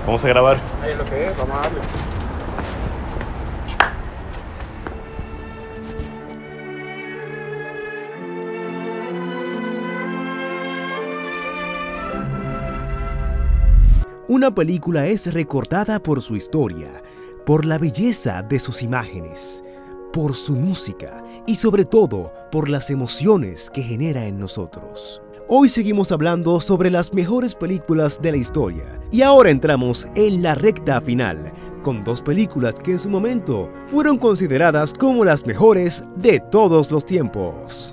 Vamos a grabar. Ahí es lo que es, vamos a darle. Una película es recordada por su historia, por la belleza de sus imágenes, por su música y sobre todo por las emociones que genera en nosotros. Hoy seguimos hablando sobre las mejores películas de la historia y ahora entramos en la recta final con dos películas que en su momento fueron consideradas como las mejores de todos los tiempos.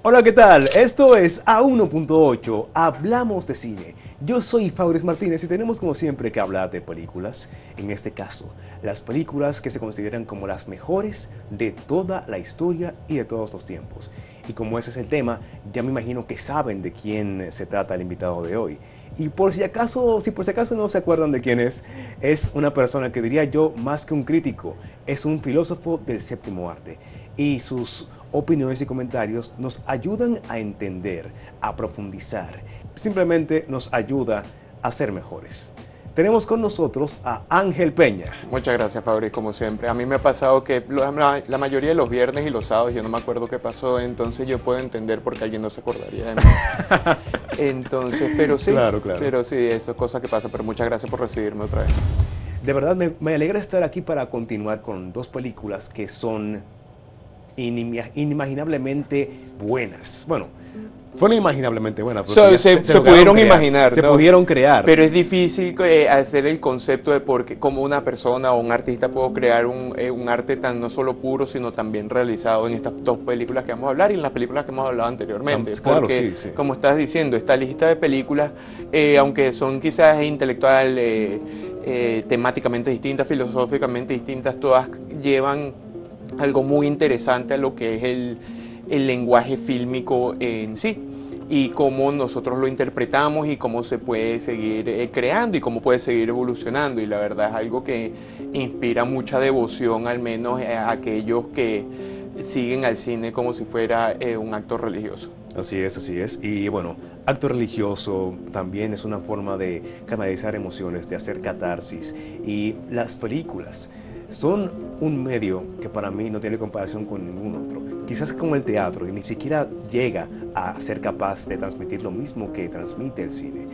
Hola, ¿qué tal? Esto es A1.8, Hablamos de Cine. Yo soy Fauris Martínez y tenemos como siempre que hablar de películas. En este caso, las películas que se consideran como las mejores de toda la historia y de todos los tiempos. Y como ese es el tema, ya me imagino que saben de quién se trata el invitado de hoy. Y por si acaso no se acuerdan de quién es una persona que diría yo más que un crítico, es un filósofo del séptimo arte. Y sus opiniones y comentarios nos ayudan a entender, a profundizar, simplemente nos ayuda a ser mejores. Tenemos con nosotros a Ángel Peña. Muchas gracias, Fabri, como siempre. A mí me ha pasado que la mayoría de los viernes y los sábados yo no me acuerdo qué pasó, entonces yo puedo entender por qué alguien no se acordaría de mí. Entonces, pero sí, claro. Pero sí, eso es cosa que pasa, pero muchas gracias por recibirme otra vez. De verdad, me alegra estar aquí para continuar con dos películas que son inimaginablemente buenas. Bueno, fueron inimaginablemente buenas. Se pudieron imaginar, se ¿no? pudieron crear. Pero es difícil hacer el concepto de por qué, cómo una persona o un artista puede crear un arte tan no solo puro, sino también realizado en estas dos películas que vamos a hablar y en las películas que hemos hablado anteriormente. Claro, porque, sí. como estás diciendo, esta lista de películas, aunque son quizás intelectual, temáticamente distintas, filosóficamente distintas, todas llevan algo muy interesante a lo que es el lenguaje fílmico en sí y cómo nosotros lo interpretamos y cómo se puede seguir creando y cómo puede seguir evolucionando, y la verdad es algo que inspira mucha devoción, al menos a aquellos que siguen al cine como si fuera un acto religioso. Así es. Y bueno, acto religioso también es una forma de canalizar emociones, de hacer catarsis, y las películas son un medio que para mí no tiene comparación con ningún otro. Quizás como el teatro, y ni siquiera llega a ser capaz de transmitir lo mismo que transmite el cine.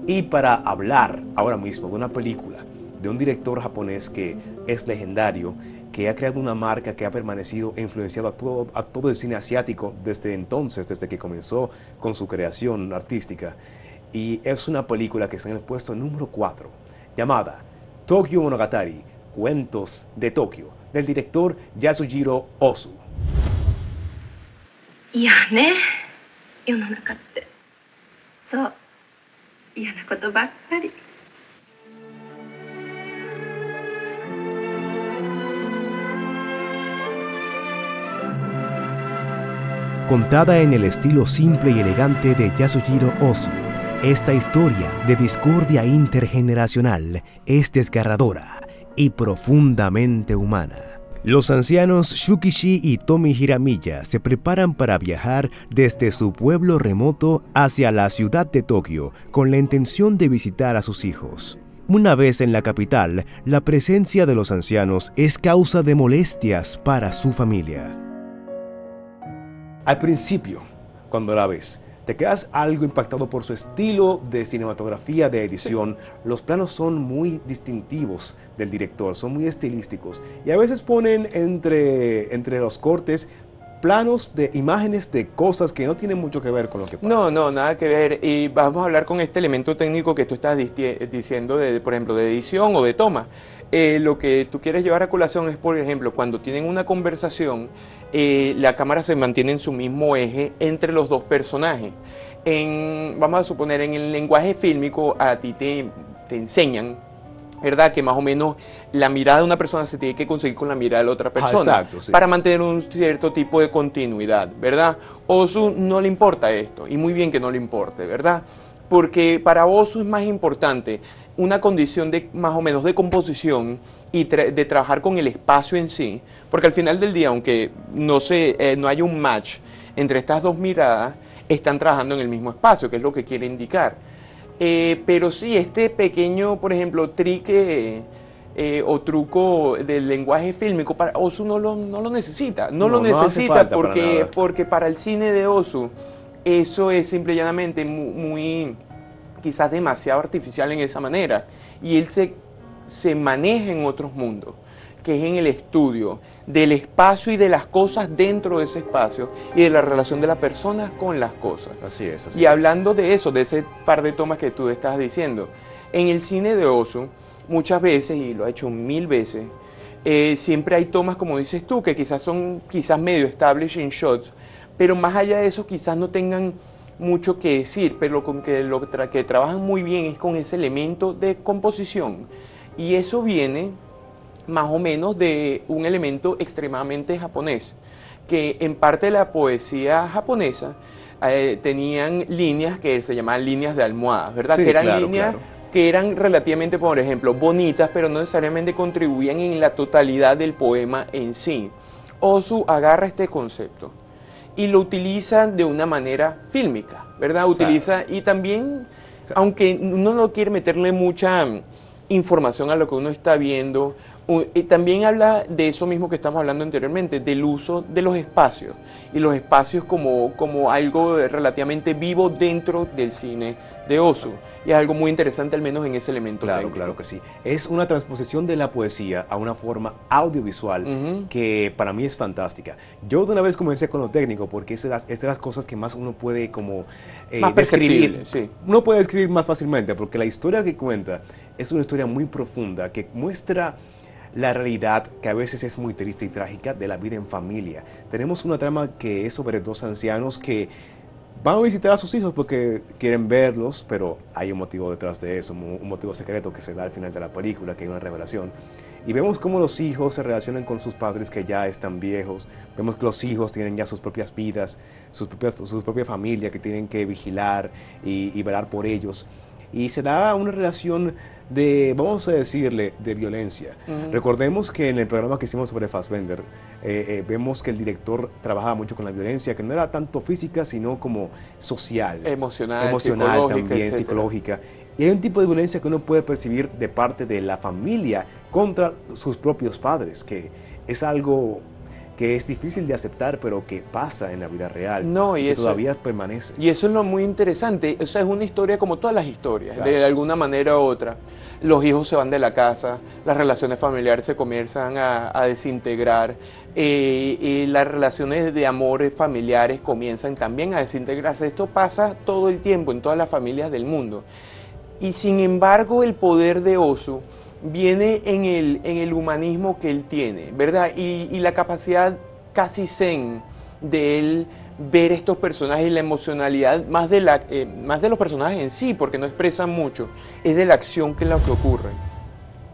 Y para hablar ahora mismo de una película, de un director japonés que es legendario, que ha creado una marca que ha permanecido e influenciado a todo el cine asiático desde entonces, desde que comenzó con su creación artística. Y es una película que está en el puesto número 4, llamada Tokyo Monogatari, Cuentos de Tokio, del director Yasujiro Ozu. いやね、世の中って。そう、嫌なことばっかり。Contada en el estilo simple y elegante de Yasujiro Ozu, esta historia de discordia intergeneracional es desgarradora y profundamente humana. Los ancianos Shukichi y Tomi Hiramiya se preparan para viajar desde su pueblo remoto hacia la ciudad de Tokio con la intención de visitar a sus hijos. Una vez en la capital, la presencia de los ancianos es causa de molestias para su familia. Al principio, cuando la ves, te quedas algo impactado por su estilo de cinematografía, de edición. Sí. Los planos son muy distintivos del director, son muy estilísticos. Y a veces ponen entre los cortes planos de imágenes de cosas que no tienen mucho que ver con lo que pasa. No, nada que ver. Y vamos a hablar con este elemento técnico que tú estás diciendo, por ejemplo, de edición o de toma. Lo que tú quieres llevar a colación es, por ejemplo, cuando tienen una conversación, la cámara se mantiene en su mismo eje entre los dos personajes. Vamos a suponer, en el lenguaje fílmico a ti te enseñan, ¿verdad?, que más o menos la mirada de una persona se tiene que conseguir con la mirada de la otra persona. Exacto, sí. Para mantener un cierto tipo de continuidad, ¿verdad? Ozu no le importa esto, y muy bien que no le importe, ¿verdad? porque para Ozu es más importante una condición de más o menos de composición y de trabajar con el espacio en sí, porque al final del día, aunque no haya un match entre estas dos miradas, están trabajando en el mismo espacio, que es lo que quiere indicar. Pero sí, este pequeño, por ejemplo, trique o truco del lenguaje fílmico, para Ozu no lo necesita. No lo necesita porque para el cine de Ozu eso es simple y llanamente muy quizás demasiado artificial en esa manera. Y él se maneja en otros mundos, que es en el estudio del espacio y de las cosas dentro de ese espacio y de la relación de las personas con las cosas. Así es. Y hablando de eso, de ese par de tomas que tú estás diciendo, en el cine de Ozu, muchas veces, y lo ha hecho 1000 veces, siempre hay tomas, como dices tú, que quizás son medio establishing shots, pero más allá de eso quizás no tengan mucho que decir, pero con que lo que trabajan muy bien es con ese elemento de composición. Y eso viene más o menos de un elemento extremadamente japonés, que en parte de la poesía japonesa tenían líneas que se llamaban líneas de almohadas, ¿verdad? Sí, que eran claro, líneas claro. que eran relativamente, por ejemplo, bonitas, pero no necesariamente contribuían en la totalidad del poema en sí. Ozu agarra este concepto y lo utiliza de una manera fílmica, ¿verdad? Utiliza, y también, aunque uno no quiere meterle mucha información a lo que uno está viendo, también habla de eso mismo que estamos hablando anteriormente, del uso de los espacios, y los espacios como algo relativamente vivo dentro del cine de Ozu, y es algo muy interesante al menos en ese elemento técnico. Claro que sí. Es una transposición de la poesía a una forma audiovisual que para mí es fantástica. Yo de una vez comencé con lo técnico porque es de las cosas que más uno puede como más describir. Sí. Uno puede escribir más fácilmente porque la historia que cuenta es una historia muy profunda que muestra la realidad, que a veces es muy triste y trágica, de la vida en familia. Tenemos una trama que es sobre dos ancianos que van a visitar a sus hijos porque quieren verlos, pero hay un motivo detrás de eso, un motivo secreto que se da al final de la película, que hay una revelación. Y vemos cómo los hijos se relacionan con sus padres que ya están viejos, vemos que los hijos tienen ya sus propias vidas, su propia familia que tienen que vigilar y velar por ellos. Y se da una relación de, vamos a decirle, de violencia. Recordemos que en el programa que hicimos sobre Fassbender, vemos que el director trabajaba mucho con la violencia, que no era tanto física, sino como social. Emocional también, etcétera. Psicológica. Y hay un tipo de violencia que uno puede percibir de parte de la familia contra sus propios padres, que es algo que es difícil de aceptar, pero que pasa en la vida real. No, y que eso todavía permanece. Y eso es lo muy interesante. O sea, es una historia como todas las historias, claro, de alguna manera u otra. Los hijos se van de la casa, las relaciones familiares se comienzan a desintegrar, y las relaciones de amores familiares comienzan también a desintegrarse. Esto pasa todo el tiempo en todas las familias del mundo. Y sin embargo, el poder de Ozu viene en el humanismo que él tiene, ¿verdad? Y la capacidad casi zen de él ver estos personajes y la emocionalidad más de los personajes en sí, porque no expresan mucho, es de la acción que es lo que ocurre.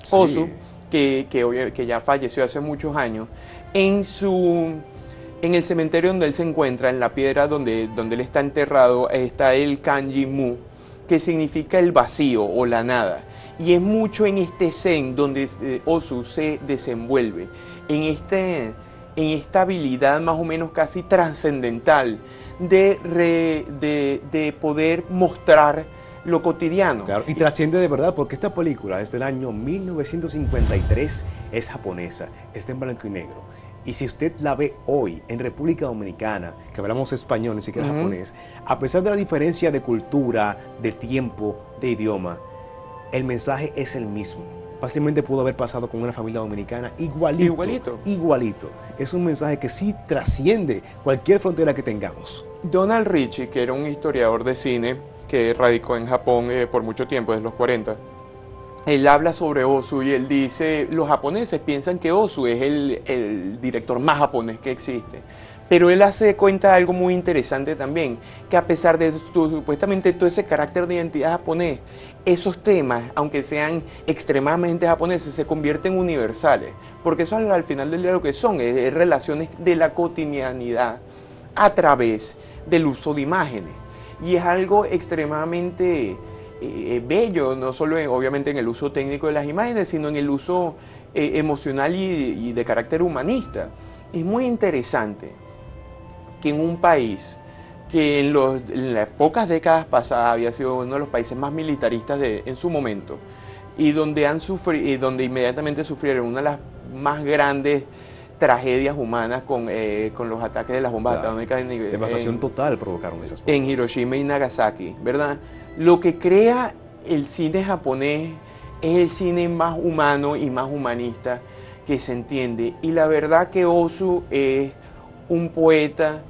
Sí. Ozu, que ya falleció hace muchos años, en el cementerio donde él se encuentra, en la piedra donde él está enterrado, está el kanji mu, que significa el vacío o la nada. Y es mucho en este zen donde Ozu se desenvuelve, en esta habilidad más o menos casi trascendental de poder mostrar lo cotidiano. Claro, y trasciende de verdad, porque esta película es del año 1953, es japonesa, está en blanco y negro. Y si usted la ve hoy en República Dominicana, que hablamos español, ni siquiera japonés, a pesar de la diferencia de cultura, de tiempo, de idioma, el mensaje es el mismo. Fácilmente pudo haber pasado con una familia dominicana igualito. Es un mensaje que sí trasciende cualquier frontera que tengamos. Donald Ritchie, que era un historiador de cine que radicó en Japón por mucho tiempo, desde los 40, él habla sobre Ozu y él dice, los japoneses piensan que Ozu es el director más japonés que existe. Pero él hace cuenta de algo muy interesante también, que a pesar de supuestamente todo ese carácter de identidad japonés, esos temas, aunque sean extremadamente japoneses, se convierten universales. Porque eso al final del día lo que son, es relaciones de la cotidianidad a través del uso de imágenes. y es algo extremadamente bello, no solo obviamente en el uso técnico de las imágenes, sino en el uso emocional y de carácter humanista. Es muy interesante que en un país que en las pocas décadas pasadas había sido uno de los países más militaristas en su momento, y donde inmediatamente sufrieron una de las más grandes tragedias humanas con los ataques de las bombas atómicas. Devastación total provocaron esas bombas. En Hiroshima y Nagasaki, ¿verdad? Lo que crea el cine japonés es el cine más humano y más humanista que se entiende. Y la verdad que Ozu es un poeta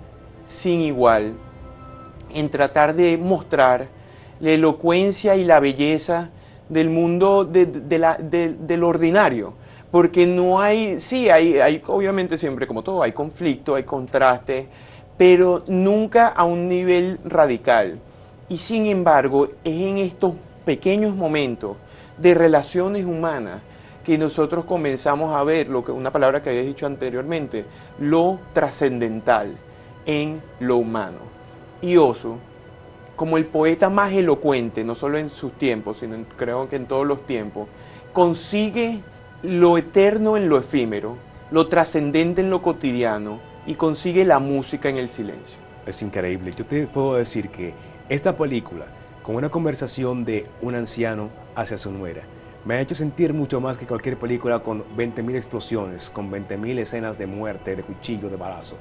sin igual en tratar de mostrar la elocuencia y la belleza del mundo del ordinario. Porque no hay, sí, hay obviamente siempre como todo, hay conflicto, hay contraste, pero nunca a un nivel radical. Y sin embargo, es en estos pequeños momentos de relaciones humanas que nosotros comenzamos a ver, una palabra que había dicho anteriormente, lo trascendental en lo humano. Y Ozu, como el poeta más elocuente, no solo en sus tiempos, sino creo que en todos los tiempos, consigue lo eterno en lo efímero, lo trascendente en lo cotidiano, y consigue la música en el silencio. Es increíble. Yo te puedo decir que esta película, con una conversación de un anciano hacia su nuera, me ha hecho sentir mucho más que cualquier película con 20.000 explosiones, con 20.000 escenas de muerte, de cuchillo, de balazo.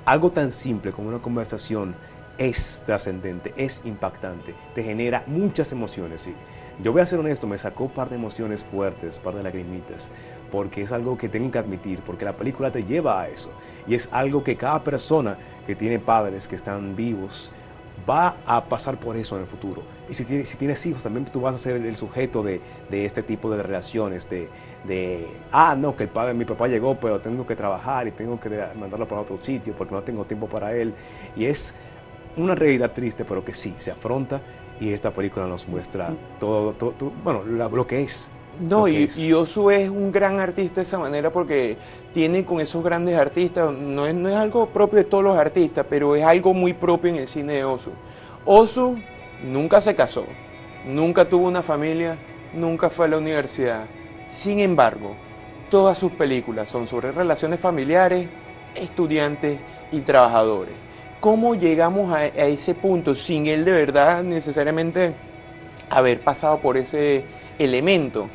Algo tan simple como una conversación es trascendente, es impactante, te genera muchas emociones. Sí. Yo voy a ser honesto, me sacó un par de emociones fuertes, un par de lagrimitas, porque es algo que tengo que admitir, porque la película te lleva a eso. Y es algo que cada persona que tiene padres que están vivos va a pasar por eso en el futuro. Y si tienes hijos, también tú vas a ser el sujeto de este tipo de relaciones, no, que mi papá llegó, pero tengo que trabajar y tengo que mandarlo para otro sitio porque no tengo tiempo para él. Y es una realidad triste, pero que sí, se afronta, y esta película nos muestra todo bueno, lo que es. No, y Ozu es un gran artista de esa manera porque tiene con esos grandes artistas, no es algo propio de todos los artistas, pero es algo muy propio en el cine de Ozu. Ozu nunca se casó, nunca tuvo una familia, nunca fue a la universidad. Sin embargo, todas sus películas son sobre relaciones familiares, estudiantes y trabajadores. ¿Cómo llegamos a ese punto sin él de verdad necesariamente haber pasado por ese elemento?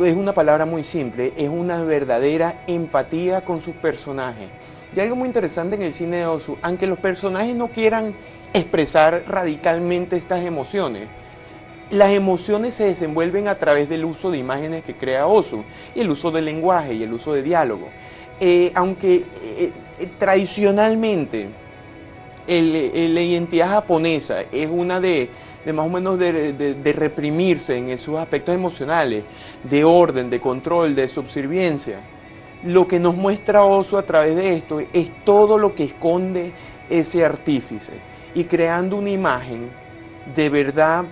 Es una palabra muy simple, es una verdadera empatía con sus personajes. Y algo muy interesante en el cine de Ozu, aunque los personajes no quieran expresar radicalmente estas emociones, las emociones se desenvuelven a través del uso de imágenes que crea Ozu, y el uso del lenguaje y el uso de diálogo. Aunque tradicionalmente la identidad japonesa es una de más o menos de reprimirse en sus aspectos emocionales, de orden, de control, de subserviencia. Lo que nos muestra Ozu a través de esto es todo lo que esconde ese artífice, y creando una imagen de verdad,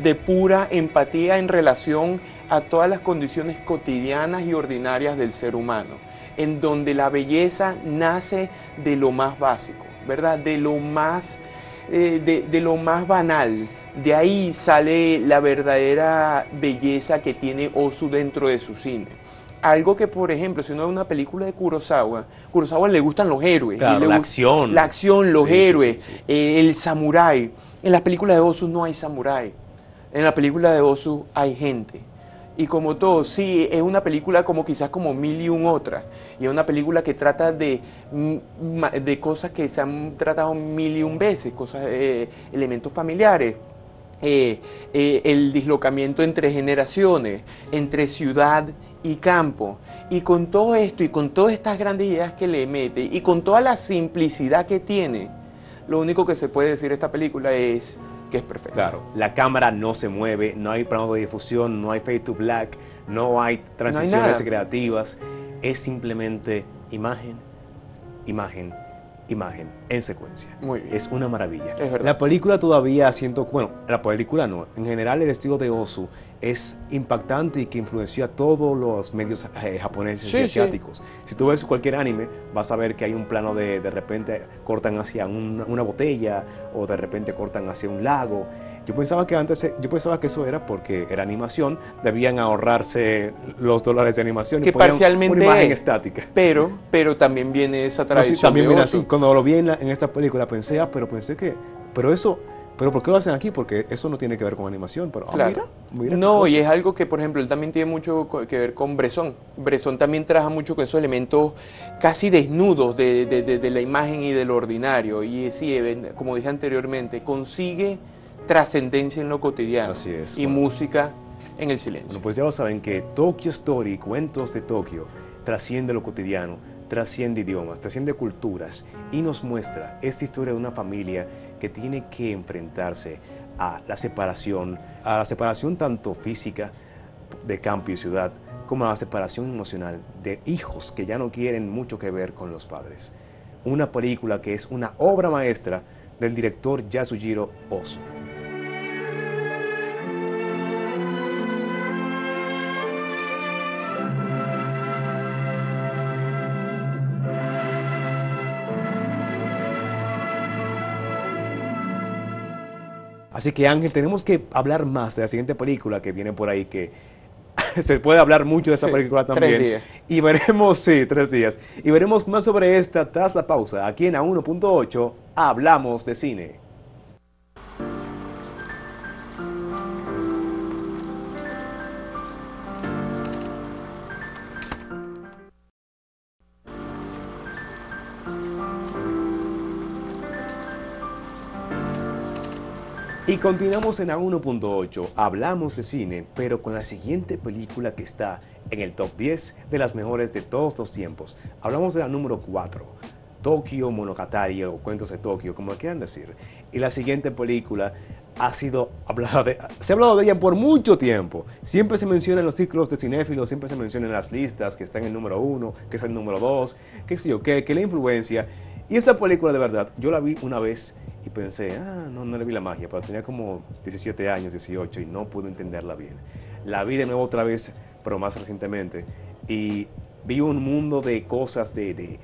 de pura empatía en relación a todas las condiciones cotidianas y ordinarias del ser humano, en donde la belleza nace de lo más básico, ¿verdad? De lo más banal. De ahí sale la verdadera belleza que tiene Ozu dentro de su cine. Algo que, por ejemplo, si uno ve una película de Kurosawa le gustan los héroes. Claro, la acción. La acción, los héroes, sí. El samurái. En las películas de Ozu no hay samurái. En la película de Ozu hay gente. Y como todo, sí, es una película como quizás como mil y un otras. Y es una película que trata de cosas que se han tratado mil y un veces, elementos familiares. El dislocamiento entre generaciones, entre ciudad y campo. Y con todo esto y con todas estas grandes ideas que le mete y con toda la simplicidad que tiene, lo único que se puede decir de esta película es que es perfecta. Claro, la cámara no se mueve, no hay plano de difusión, no hay fade to black, no hay transiciones creativas, es simplemente imagen, imagen imagen en secuencia. Muy bien. Es una maravilla. Es verdad. La película todavía siento, bueno, la película no, en general el estilo de Ozu es impactante y que influenció a todos los medios japoneses Sí, y sí. asiáticos. Si tú ves cualquier anime, vas a ver que hay un plano de repente cortan hacia una botella o de repente cortan hacia un lago. Yo pensaba que eso era porque era animación, debían ahorrarse los dólares de animación y Que ponían parcialmente una imagen es, estática. pero también viene esa No, tradición sí, también de viene Ozu. así. Cuando lo vi en esta película pensé, pero ¿por qué lo hacen aquí? Porque eso no tiene que ver con animación. Pero Claro. mira qué No, y cosa. es algo que, por ejemplo, él también tiene mucho que ver con Bresson. Bresson también trabaja mucho con esos elementos casi desnudos de la imagen y de lo ordinario. Y sí, como dije anteriormente, consigue trascendencia en lo cotidiano. Así es, Y bueno. música en el silencio. Bueno, pues ya lo saben que Tokyo Story, Cuentos de Tokio, trasciende lo cotidiano, trasciende idiomas, trasciende culturas y nos muestra esta historia de una familia que tiene que enfrentarse a la separación tanto física de campo y ciudad, como a la separación emocional de hijos que ya no quieren mucho que ver con los padres. Una película que es una obra maestra del director Yasujiro Ozu. Así que Ángel, tenemos que hablar más de la siguiente película que viene por ahí, que se puede hablar mucho de esta Sí, película 3 también. días. Y veremos, sí, 3 días. Y veremos más sobre esta tras la pausa. Aquí en A1.8 hablamos de cine. Y continuamos en A1.8, hablamos de cine, pero con la siguiente película que está en el top 10 de las mejores de todos los tiempos. Hablamos de la número 4, Tokyo Monogatari o Cuentos de Tokio, como quieran decir. Y la siguiente película se ha hablado de ella por mucho tiempo. Siempre se menciona en los círculos de cinéfilos, siempre se menciona en las listas que está en el número 1, que es el número 2, qué sé yo, que la influencia. Y esta película de verdad, yo la vi una vez y pensé, no le vi la magia, pero tenía como 17 años, 18 y no pude entenderla bien. La vi de nuevo otra vez, pero más recientemente, y vi un mundo de cosas de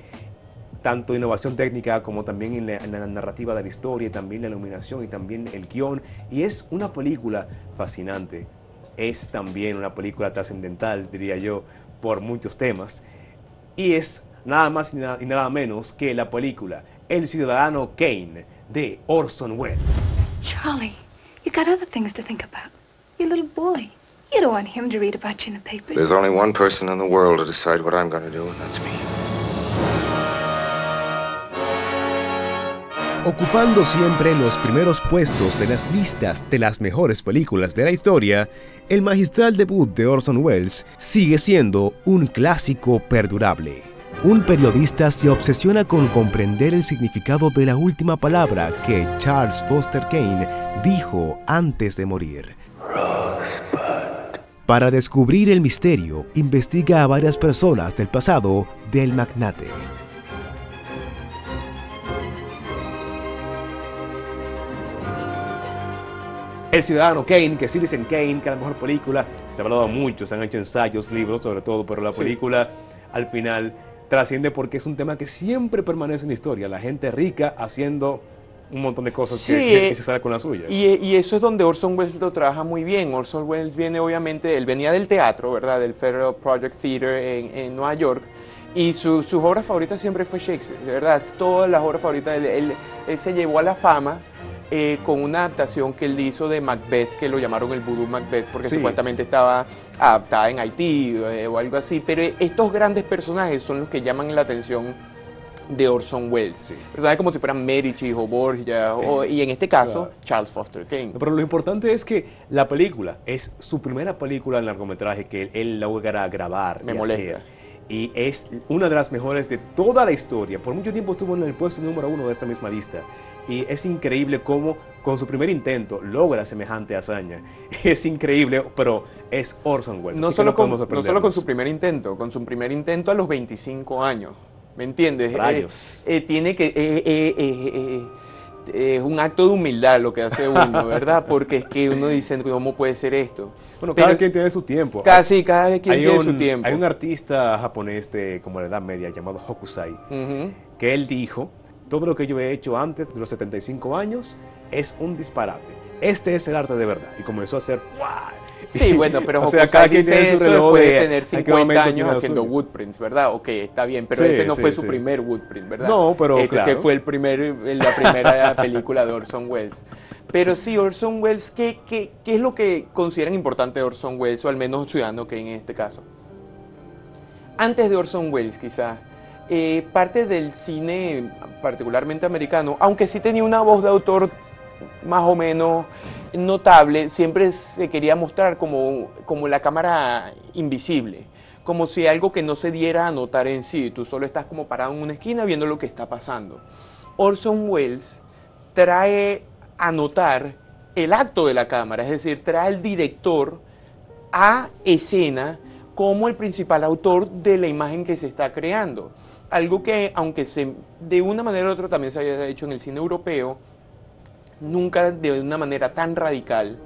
tanto innovación técnica como también en la narrativa de la historia, también la iluminación y también el guión. Y es una película fascinante. Es también una película trascendental, diría yo, por muchos temas. Y es nada más y nada menos que la película El Ciudadano Kane de Orson Welles. Charlie, you got other things to think about. Your little boy. You don't want him to read about you in the papers. There's only one person in the world to decide what I'm going to do, and that's me. Ocupando siempre los primeros puestos de las listas de las mejores películas de la historia, el magistral debut de Orson Welles sigue siendo un clásico perdurable. Un periodista se obsesiona con comprender el significado de la última palabra que Charles Foster Kane dijo antes de morir. Rosebud. Para descubrir el misterio, investiga a varias personas del pasado del magnate. El Ciudadano Kane, que Citizen Kane, que es la mejor película, se ha hablado mucho, se han hecho ensayos, libros sobre todo, pero la película al final trasciende porque es un tema que siempre permanece en la historia, la gente rica haciendo un montón de cosas que se sale con la suya. Y eso es donde Orson Welles lo trabaja muy bien. Orson Welles viene obviamente, él venía del teatro, ¿verdad? Del Federal Project Theater en Nueva York. Y sus obras favoritas siempre fue Shakespeare, de verdad. Todas las obras favoritas, él se llevó a la fama con una adaptación que él hizo de Macbeth, que lo llamaron el Voodoo Macbeth, porque supuestamente estaba adaptada en Haití o algo así. Pero estos grandes personajes son los que llaman la atención de Orson Welles. Personajes como si fueran Medici o Borgia, y en este caso, Charles Foster Kane. Pero lo importante es que la película es su primera película en largometraje que él logra grabar. Me molesta. Y es una de las mejores de toda la historia. Por mucho tiempo estuvo en el puesto número 1 de esta misma lista. Y es increíble cómo con su primer intento logra semejante hazaña. Es increíble, pero es Orson Welles. No solo con su primer intento a los 25 años. ¿me entiendes? Rayos. Tiene que... es un acto de humildad lo que hace uno, ¿verdad? Porque es que uno dice, ¿cómo puede ser esto? Bueno, Pero cada quien tiene su tiempo. cada quien tiene su tiempo. Hay un artista japonés de como la Edad Media llamado Hokusai, Ujú. que él dijo, todo lo que yo he hecho antes de los 75 años es un disparate. Este es el arte de verdad. Y comenzó a hacer... ¡fua! Sí, bueno, pero O sea, Hokusai cada quien dice tiene su eso reloj después de de tener a qué 50 momento años tiene lo haciendo suyo. woodprints, ¿verdad? Ok, está bien, pero Sí, ese no sí, fue su sí. primer woodprint, ¿verdad? No, pero claro. Ese fue la primera película de Orson Welles. Pero sí, Orson Welles, ¿qué es lo que consideran importante de Orson Welles, o al menos Ciudadano Kane en este caso? Antes de Orson Welles, quizás, parte del cine, particularmente americano, aunque sí tenía una voz de autor más o menos notable, siempre se quería mostrar como la cámara invisible, como si algo que no se diera a notar en sí, tú solo estás como parado en una esquina viendo lo que está pasando. Orson Welles trae a notar el acto de la cámara, es decir, trae al director a escena como el principal autor de la imagen que se está creando. Algo que, aunque de una manera u otra también se había hecho en el cine europeo, nunca de una manera tan radical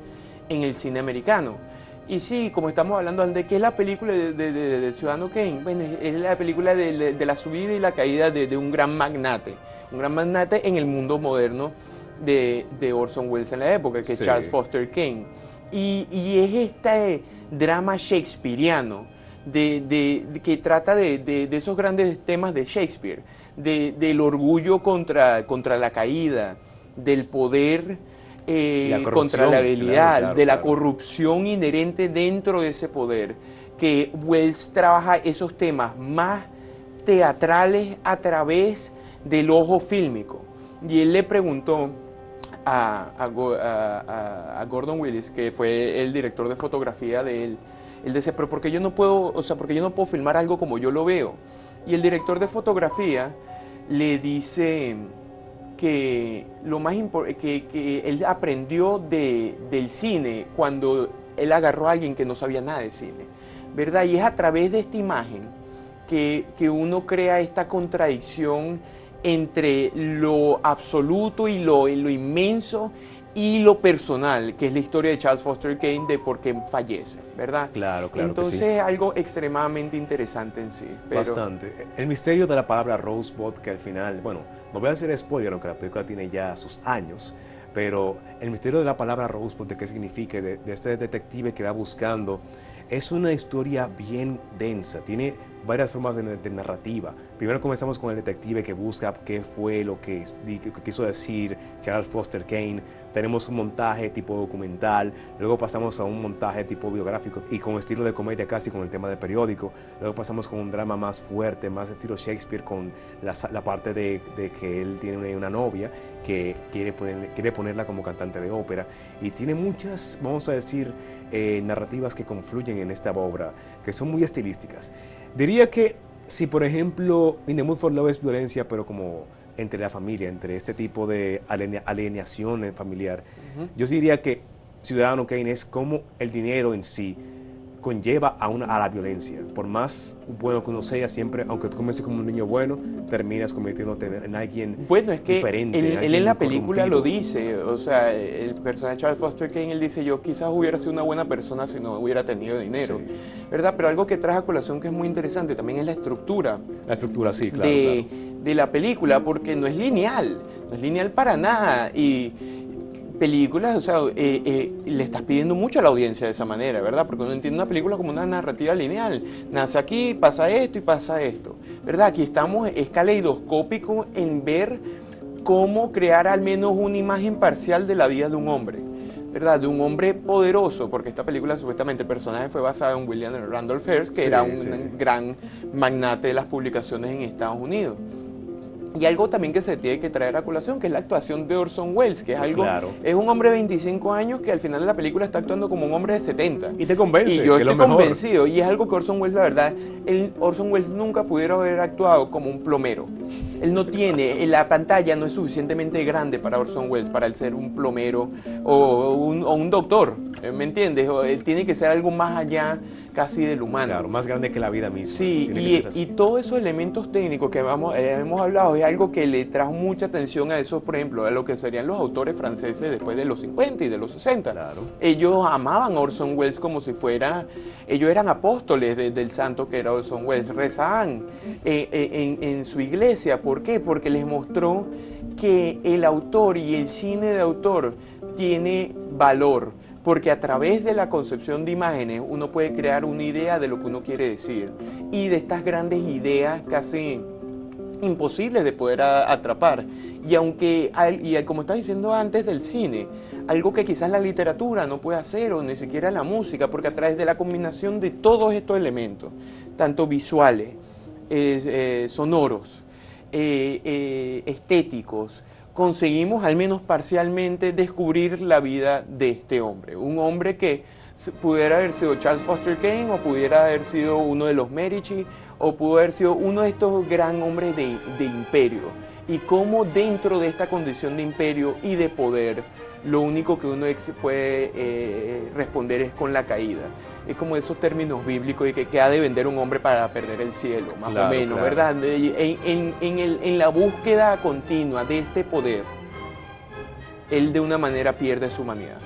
en el cine americano. Y sí, como estamos hablando de qué es la película de Ciudadano Kane, bueno, es la película de la subida y la caída de un gran magnate en el mundo moderno de Orson Welles en la época, que es Sí. Charles Foster Kane. Y es este drama shakespeariano que trata de esos grandes temas de Shakespeare, del orgullo contra la caída, del poder La corrupción, contra la habilidad, claro, de la claro. corrupción inherente dentro de ese poder, que Wells trabaja esos temas más teatrales a través del ojo fílmico. Y él le preguntó a Gordon Willis, que fue el director de fotografía de él decía, pero ¿por qué yo no puedo, porque yo no puedo filmar algo como yo lo veo? Y el director de fotografía le dice que lo más que él aprendió del cine cuando él agarró a alguien que no sabía nada de cine, ¿verdad? Y es a través de esta imagen que uno crea esta contradicción entre lo absoluto y lo inmenso y lo personal, que es la historia de Charles Foster Kane de por qué fallece, ¿verdad? Claro, claro que Entonces sí. es algo extremadamente interesante en sí. Pero, Bastante. El misterio de la palabra Rosebud, que al final, bueno, no voy a hacer spoiler, aunque la película tiene ya sus años, pero el misterio de la palabra Rosebud, de qué significa, de este detective que va buscando, es una historia bien densa, tiene varias formas de narrativa. Primero comenzamos con el detective que busca qué fue lo que quiso decir Charles Foster Kane. Tenemos un montaje tipo documental, luego pasamos a un montaje tipo biográfico y con estilo de comedia casi con el tema de periódico, luego pasamos con un drama más fuerte, más estilo Shakespeare con la parte de que él tiene una novia que quiere ponerla como cantante de ópera y tiene muchas, vamos a decir, narrativas que confluyen en esta obra, que son muy estilísticas. Diría que si por ejemplo In the Mood for Love es violencia, pero como entre la familia, entre este tipo de alienación familiar, yo diría que Ciudadano Kane es como el dinero en sí conlleva a la violencia. Por más bueno que uno sea, siempre, aunque tú comiences como un niño bueno, terminas convirtiéndote en alguien bueno, es que diferente. él en la película lo corrompido. dice, o sea, el personaje de Charles Foster Kane, él dice, yo quizás hubiera sido una buena persona si no hubiera tenido dinero, Sí. ¿verdad? Pero algo que trae a colación que es muy interesante también es la estructura La estructura, sí, claro. de la película, porque no es lineal para nada, y películas, o sea, le estás pidiendo mucho a la audiencia de esa manera, ¿verdad? Porque uno entiende una película como una narrativa lineal. Nace aquí, pasa esto y pasa esto, ¿verdad? Aquí estamos, es caleidoscópico en ver cómo crear al menos una imagen parcial de la vida de un hombre, ¿verdad? De un hombre poderoso, porque esta película supuestamente el personaje fue basado en William Randolph Hearst, que Sí, era un sí. gran magnate de las publicaciones en Estados Unidos. Y algo también que se tiene que traer a colación, que es la actuación de Orson Welles, que es algo, Claro. es un hombre de 25 años que al final de la película está actuando como un hombre de 70. Y te convence, Y yo que es lo estoy mejor. convencido, y es algo que Orson Welles, la verdad, Orson Welles nunca pudiera haber actuado como un plomero. Él no tiene, la pantalla no es suficientemente grande para Orson Welles, para él ser un plomero o un doctor, ¿me entiendes? Tiene que ser algo más allá casi del humano. Claro, más grande que la vida misma. Sí, Tiene que ser así. y todos esos elementos técnicos que hemos hablado es algo que le trajo mucha atención a esos, por ejemplo, a lo que serían los autores franceses después de los 50 y de los 60. Claro. Ellos amaban a Orson Welles como si fuera, ellos eran apóstoles del santo que era Orson Welles, rezaban en su iglesia. ¿Por qué? Porque les mostró que el autor y el cine de autor tiene valor. Porque a través de la concepción de imágenes uno puede crear una idea de lo que uno quiere decir. Y de estas grandes ideas casi imposibles de poder atrapar. Y aunque, como estás diciendo antes del cine, algo que quizás la literatura no puede hacer o ni siquiera la música, porque a través de la combinación de todos estos elementos, tanto visuales, sonoros, estéticos, conseguimos al menos parcialmente descubrir la vida de este hombre. Un hombre que pudiera haber sido Charles Foster Kane, o pudiera haber sido uno de los Medici, o pudo haber sido uno de estos gran hombres de imperio. Y cómo dentro de esta condición de imperio y de poder, lo único que uno puede responder es con la caída. Es como esos términos bíblicos de que ha de vender un hombre para perder el cielo, más Claro, o menos, claro. ¿verdad? En la búsqueda continua de este poder, él de una manera pierde su humanidad.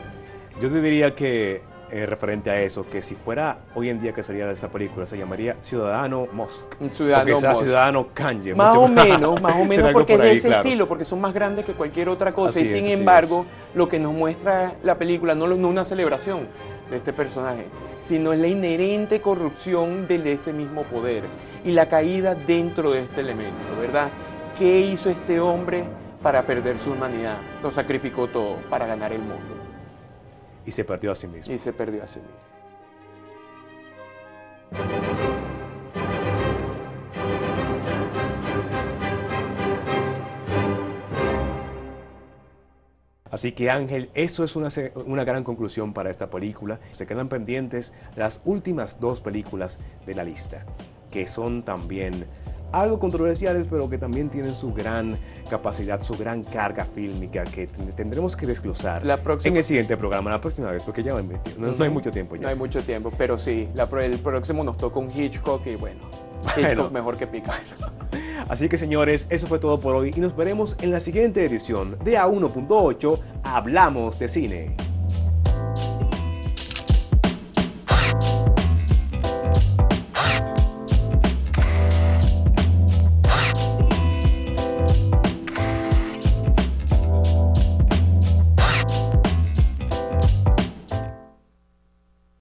Yo te diría que, referente a eso, que si fuera hoy en día que sería esa película, se llamaría Ciudadano Musk. Ciudadano Porque sea Musk. Ciudadano Kanye. Más o Sería menos, algo porque es por de ahí, ese claro. estilo, porque son más grandes que cualquier otra cosa. Así Y es, sin así embargo, lo que nos muestra la película no una celebración de este personaje, sino es la inherente corrupción de ese mismo poder y la caída dentro de este elemento, ¿verdad? ¿Qué hizo este hombre para perder su humanidad? Lo sacrificó todo para ganar el mundo Y se perdió a sí mismo. y se perdió a sí mismo. Así que Ángel, eso es una gran conclusión para esta película. Se quedan pendientes las últimas dos películas de la lista, que son también algo controversiales, pero que también tienen su gran capacidad, su gran carga fílmica, que tendremos que desglosar La próxima- en el siguiente programa, la próxima vez, porque ya no hay mucho tiempo ya. No hay mucho tiempo, pero sí, el próximo nos toca un Hitchcock y bueno, Bueno. Hitchcock mejor que Picasso. Así que señores, eso fue todo por hoy y nos veremos en la siguiente edición de A1.8 Hablamos de Cine.